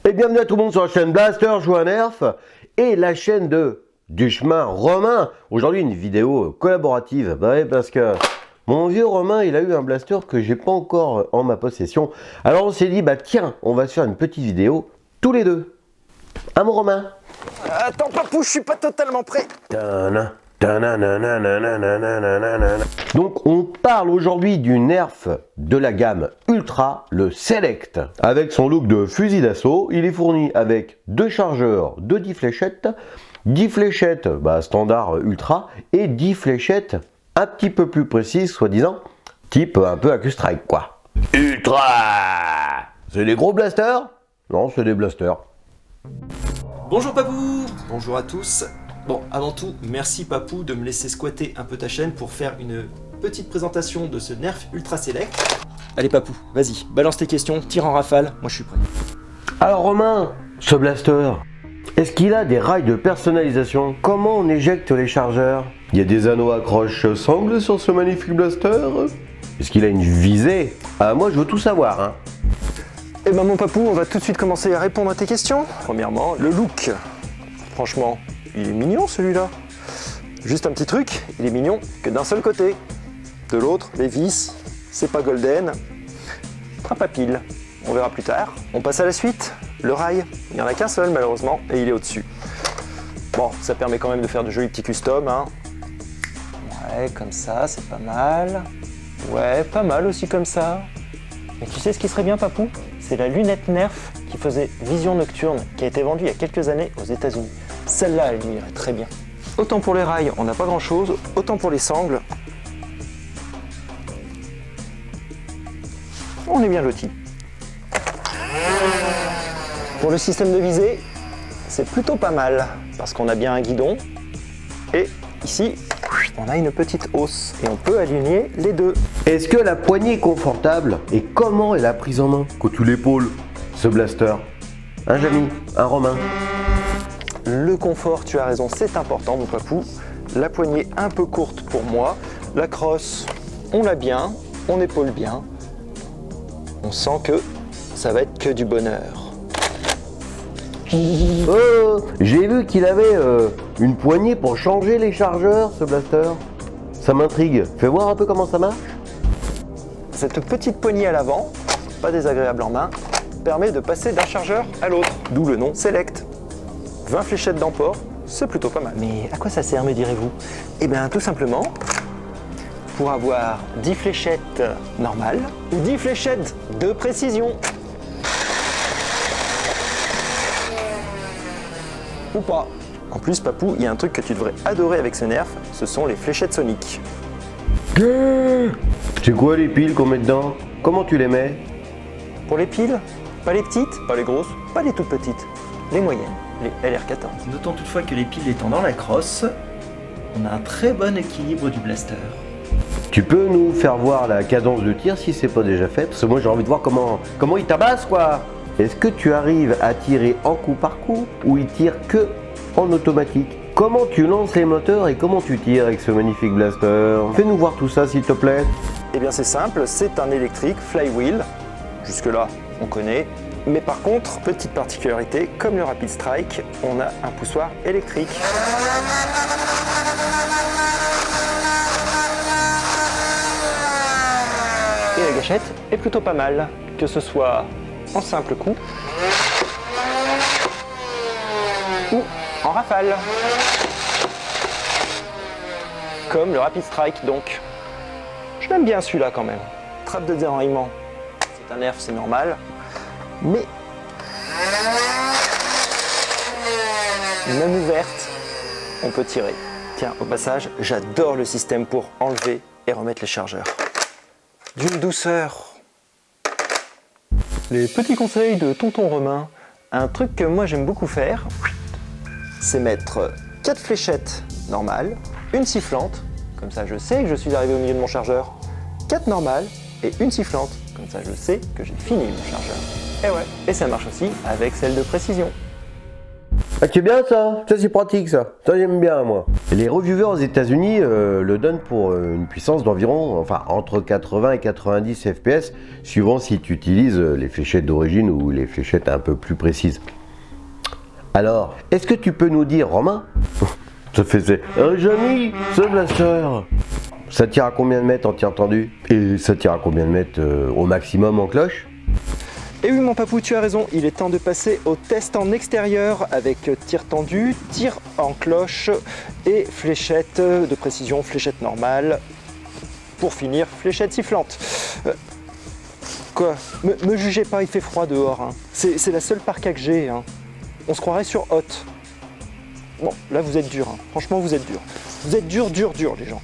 Et bienvenue à tout le monde sur la chaîne Blaster Joue à Nerf et la chaîne du chemin Romain. Aujourd'hui une vidéo collaborative, bah ouais, parce que mon vieux Romain il a eu un blaster que j'ai pas encore en ma possession. Alors on s'est dit bah tiens, on va se faire une petite vidéo tous les deux. Hein mon Romain? Attends papou, je suis pas totalement prêt. Donc on parle aujourd'hui du Nerf de la gamme Ultra, le Select. Avec son look de fusil d'assaut, il est fourni avec 2 chargeurs de 10 fléchettes, 10 fléchettes standard Ultra et 10 fléchettes un petit peu plus précises, soi-disant, type un peu AccuStrike quoi. Ultra! C'est des gros blasters? Non, c'est des blasters. Bonjour papou. Bonjour à tous. Bon, avant tout, merci Papou de me laisser squatter un peu ta chaîne pour faire une petite présentation de ce Nerf Ultra Select. Allez Papou, vas-y, balance tes questions, tire en rafale, moi je suis prêt. Alors Romain, ce blaster, est-ce qu'il a des rails de personnalisation? Comment on éjecte les chargeurs? Il y a des anneaux accroche-sangle sur ce magnifique blaster? Est-ce qu'il a une visée? Ah moi je veux tout savoir hein. Eh ben mon Papou, on va tout de suite commencer à répondre à tes questions. Premièrement, le look. Franchement, il est mignon celui-là. Juste un petit truc, il est mignon que d'un seul côté. De l'autre, les vis, c'est pas golden. Trappe à pile, on verra plus tard. On passe à la suite. Le rail, il n'y en a qu'un seul malheureusement et il est au-dessus. Bon, ça permet quand même de faire de jolis petits customs. Hein. Ouais, comme ça, c'est pas mal. Ouais, pas mal aussi comme ça. Et tu sais ce qui serait bien, Papou? C'est la lunette Nerf qui faisait vision nocturne, qui a été vendue il y a quelques années aux États-Unis. Celle-là, elle lui irait très bien. Autant pour les rails, on n'a pas grand-chose, autant pour les sangles, on est bien lotis. Pour le système de visée, c'est plutôt pas mal, parce qu'on a bien un guidon, et ici, on a une petite hausse, et on peut aligner les deux. Est-ce que la poignée est confortable? Et comment est la prise en main quand tu l'épaules, ce blaster? Un Jamy, un Romain. Le confort, tu as raison, c'est important mon Papou. La poignée un peu courte pour moi. La crosse, on l'a bien, on épaule bien. On sent que ça va être que du bonheur. Oh, j'ai vu qu'il avait une poignée pour changer les chargeurs, ce blaster. Ça m'intrigue. Fais voir un peu comment ça marche. Cette petite poignée à l'avant, pas désagréable en main, permet de passer d'un chargeur à l'autre. D'où le nom Select. 20 fléchettes d'emport, c'est plutôt pas mal. Mais à quoi ça sert, me direz-vous? Eh bien, tout simplement pour avoir 10 fléchettes normales ou 10 fléchettes de précision. Ou pas. En plus, Papou, il y a un truc que tu devrais adorer avec ce Nerf, ce sont les fléchettes soniques. C'est quoi les piles qu'on met dedans? Comment tu les mets? Pour les piles, pas les petites, pas les grosses, pas les toutes petites, les moyennes, les LR14. Notons toutefois que les piles étant dans la crosse, on a un très bon équilibre du blaster. Tu peux nous faire voir la cadence de tir si c'est pas déjà fait? Parce que moi j'ai envie de voir comment il tabasse quoi. Est-ce que tu arrives à tirer en coup par coup ou il tire que en automatique? Comment tu lances les moteurs et comment tu tires avec ce magnifique blaster? Fais-nous voir tout ça s'il te plaît. Eh bien c'est simple, c'est un électrique flywheel. Jusque là on connaît. Mais par contre, petite particularité, comme le Rapid Strike, on a un poussoir électrique. Et la gâchette est plutôt pas mal, que ce soit en simple coup ou en rafale. Comme le Rapid Strike donc. Je l'aime bien celui-là quand même. Trappe de déraillement, c'est un Nerf, c'est normal. Mais même ouverte, on peut tirer. Tiens, au passage, j'adore le système pour enlever et remettre les chargeurs. D'une douceur. Les petits conseils de tonton Romain. Un truc que moi j'aime beaucoup faire, c'est mettre 4 fléchettes normales, une sifflante, comme ça je sais que je suis arrivé au milieu de mon chargeur, 4 normales et une sifflante, comme ça je sais que j'ai fini mon chargeur. Et ouais, et ça marche aussi avec celle de précision. Ah, c'est bien ça, c'est pratique ça j'aime bien moi. Les reviewers aux États-Unis le donnent pour une puissance d'environ, enfin entre 80 et 90 fps, suivant si tu utilises les fléchettes d'origine ou les fléchettes un peu plus précises. Alors, est-ce que tu peux nous dire, Romain, ça faisait Jamy, ce blaster, ça tire à combien de mètres en tir tendu? Et ça tire à combien de mètres au maximum en cloche? Et oui mon papou, tu as raison, il est temps de passer au test en extérieur avec tir tendu, tir en cloche et fléchette de précision, fléchette normale. Pour finir, fléchette sifflante. Quoi? Me jugez pas, il fait froid dehors. Hein. C'est la seule parka que j'ai. Hein. On se croirait sur Hot. Bon, là vous êtes dur. Hein. Franchement, vous êtes dur. Vous êtes dur les gens.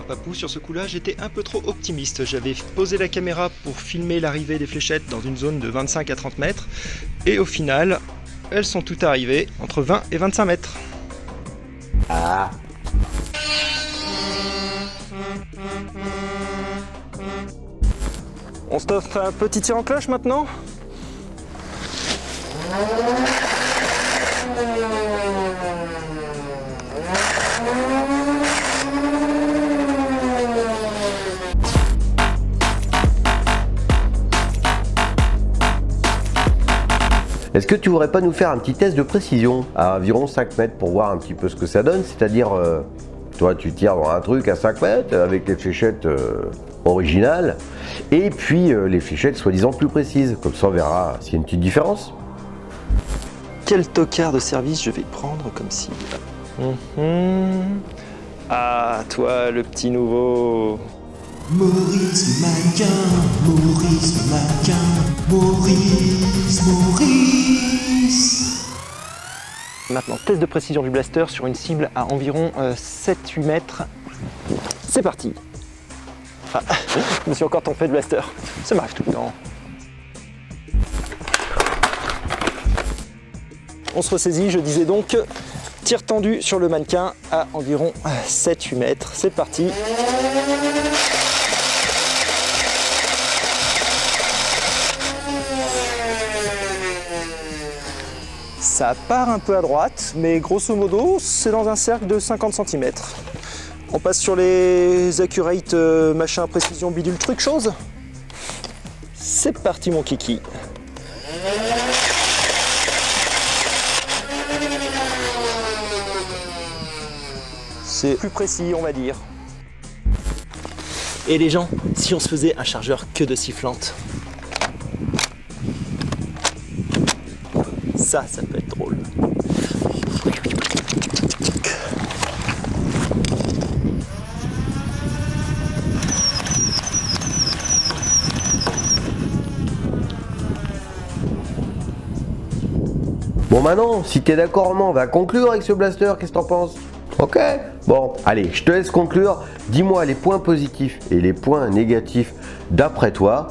Papou, sur ce coup-là, j'étais un peu trop optimiste. J'avais posé la caméra pour filmer l'arrivée des fléchettes dans une zone de 25 à 30 mètres. Et au final, elles sont toutes arrivées entre 20 et 25 mètres. Ah. On se t'offre un petit tir en cloche maintenant? Est-ce que tu voudrais pas nous faire un petit test de précision à environ 5 mètres pour voir un petit peu ce que ça donne? C'est-à-dire, toi tu tires dans un truc à 5 mètres avec les fléchettes originales et puis les fléchettes soi-disant plus précises. Comme ça on verra s'il y a une petite différence. Quel tocard de service je vais prendre comme cible? Ah, toi le petit nouveau. Maurice le mannequin, Maurice le mannequin, Maurice. Maintenant, test de précision du blaster sur une cible à environ 7-8 mètres. C'est parti. Ah, je me suis encore trompé de blaster. Ça m'arrive tout le temps. On se ressaisit, je disais donc tir tendu sur le mannequin à environ 7-8 mètres. C'est parti. Ça part un peu à droite, mais grosso modo, c'est dans un cercle de 50 cm. On passe sur les accurate machin précision bidule truc chose. C'est parti mon kiki. C'est plus précis, on va dire. Et les gens, si on se faisait un chargeur que de sifflantes? Ça peut être drôle. Bon maintenant, si t'es d'accord Romain, on va conclure avec ce blaster, qu'est-ce que t'en penses? Ok. Bon, allez, je te laisse conclure. Dis-moi les points positifs et les points négatifs d'après toi.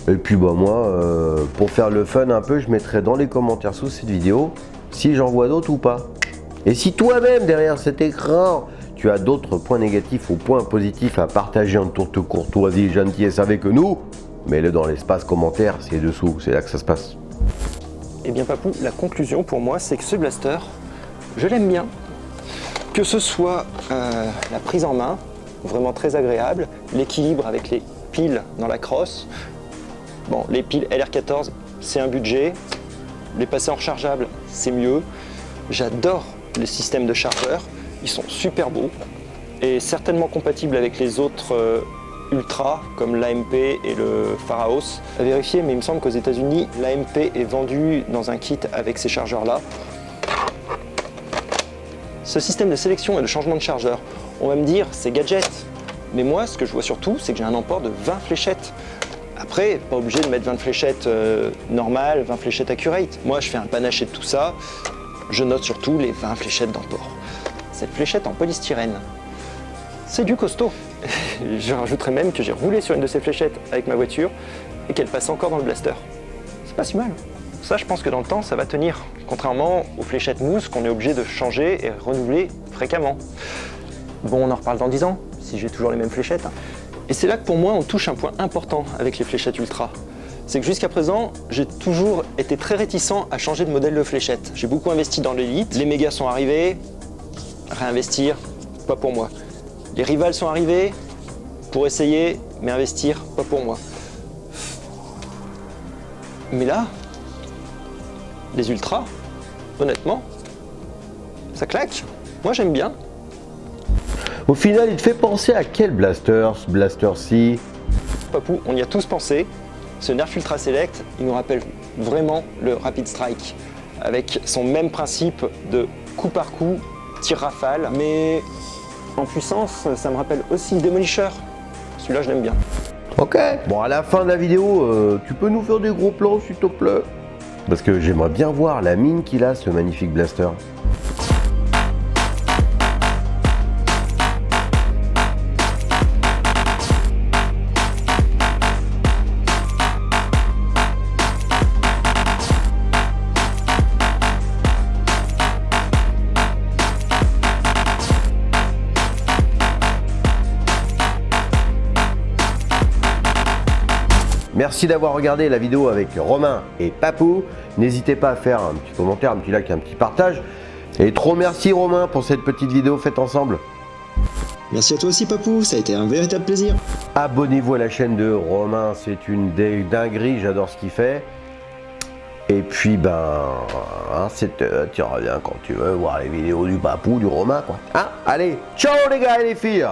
Et puis bah moi, pour faire le fun un peu, je mettrai dans les commentaires sous cette vidéo si j'en vois d'autres ou pas. Et si toi-même derrière cet écran, tu as d'autres points négatifs ou points positifs à partager en toute courtoisie et gentillesse avec nous, mets-le dans l'espace commentaire, c'est dessous, c'est là que ça se passe. Eh bien Papou, la conclusion pour moi, c'est que ce blaster, je l'aime bien. Que ce soit la prise en main, vraiment très agréable, l'équilibre avec les piles dans la crosse. Bon, les piles LR14, c'est un budget. Les passer en rechargeable, c'est mieux. J'adore les systèmes de chargeurs, ils sont super beaux et certainement compatibles avec les autres Ultra comme l'AMP et le Pharaos. À vérifier, mais il me semble qu'aux États-Unis, l'AMP est vendu dans un kit avec ces chargeurs-là. Ce système de sélection et de changement de chargeur, on va me dire c'est gadget, mais moi ce que je vois surtout c'est que j'ai un emport de 20 fléchettes. Après, pas obligé de mettre 20 fléchettes normales, 20 fléchettes accurate. Moi je fais un panaché de tout ça, je note surtout les 20 fléchettes d'emport. Cette fléchette en polystyrène, c'est du costaud. Je rajouterais même que j'ai roulé sur une de ces fléchettes avec ma voiture et qu'elle passe encore dans le blaster. C'est pas si mal. Ça, je pense que dans le temps, ça va tenir. Contrairement aux fléchettes mousse qu'on est obligé de changer et renouveler fréquemment. Bon, on en reparle dans 10 ans, si j'ai toujours les mêmes fléchettes. Et c'est là que pour moi, on touche un point important avec les fléchettes ultra. C'est que jusqu'à présent, j'ai toujours été très réticent à changer de modèle de fléchette. J'ai beaucoup investi dans l'élite, les mégas sont arrivés, réinvestir, pas pour moi. Les rivales sont arrivés, pour essayer, mais investir, pas pour moi. Mais là, les ultras, honnêtement, ça claque. Moi j'aime bien. Au final, il te fait penser à quel blaster, ce blaster-ci? Papou, on y a tous pensé. Ce Nerf Ultra Select, il nous rappelle vraiment le Rapid Strike, avec son même principe de coup par coup, tir rafale, mais en puissance, ça me rappelle aussi Demolisher. Celui-là, je l'aime bien. Ok. Bon, à la fin de la vidéo, tu peux nous faire des gros plans, s'il te plaît? Parce que j'aimerais bien voir la mine qu'il a, ce magnifique blaster. Merci d'avoir regardé la vidéo avec Romain et Papou. N'hésitez pas à faire un petit commentaire, un petit like, un petit partage. Et trop merci Romain pour cette petite vidéo faite ensemble. Merci à toi aussi Papou, ça a été un véritable plaisir. Abonnez-vous à la chaîne de Romain, c'est une dinguerie, j'adore ce qu'il fait. Et puis tu reviens quand tu veux voir les vidéos du Papou, du Romain quoi. Hein, allez, ciao les gars et les filles.